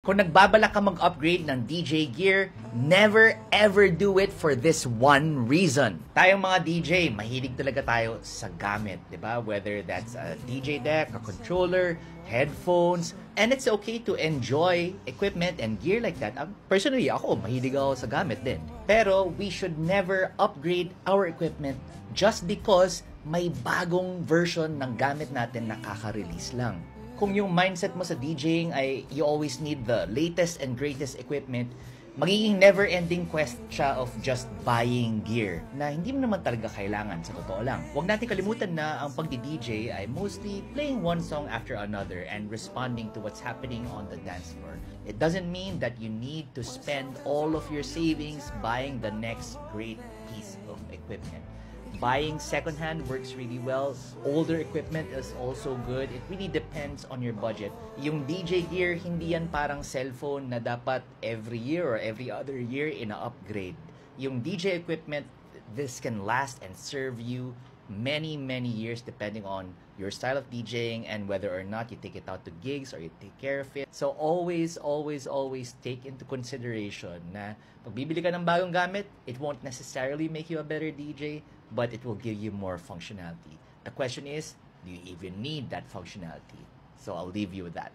Kung nagbabalak ka mag-upgrade ng DJ gear, never ever do it for this one reason. Tayong mga DJ, mahilig talaga tayo sa gamit, di ba? Whether that's a DJ deck, a controller, headphones, and it's okay to enjoy equipment and gear like that. Personally, ako, mahilig ako sa gamit din. Pero we should never upgrade our equipment just because may bagong version ng gamit natin na kaka-release lang. Kung yung mindset mo sa DJing ay you always need the latest and greatest equipment, magiging never-ending quest siya of just buying gear na hindi mo naman talaga kailangan sa totoo lang. Huwag natin kalimutan na ang pagdi-DJ ay mostly playing one song after another and responding to what's happening on the dance floor. It doesn't mean that you need to spend all of your savings buying the next great piece of equipment. Buying secondhand works really well. Older equipment is also good. It really depends on your budget. Yung DJ gear, hindi yan parang cellphone na dapat every year or every other year ina-upgrade. Yung DJ equipment, this can last and serve you many years depending on your style of DJing and whether or not you take it out to gigs or you take care of it. So always take into consideration na pag bibili ka ng bagong gamit, it won't necessarily make you a better DJ, but it will give you more functionality. The question is, do you even need that functionality? So I'll leave you with that.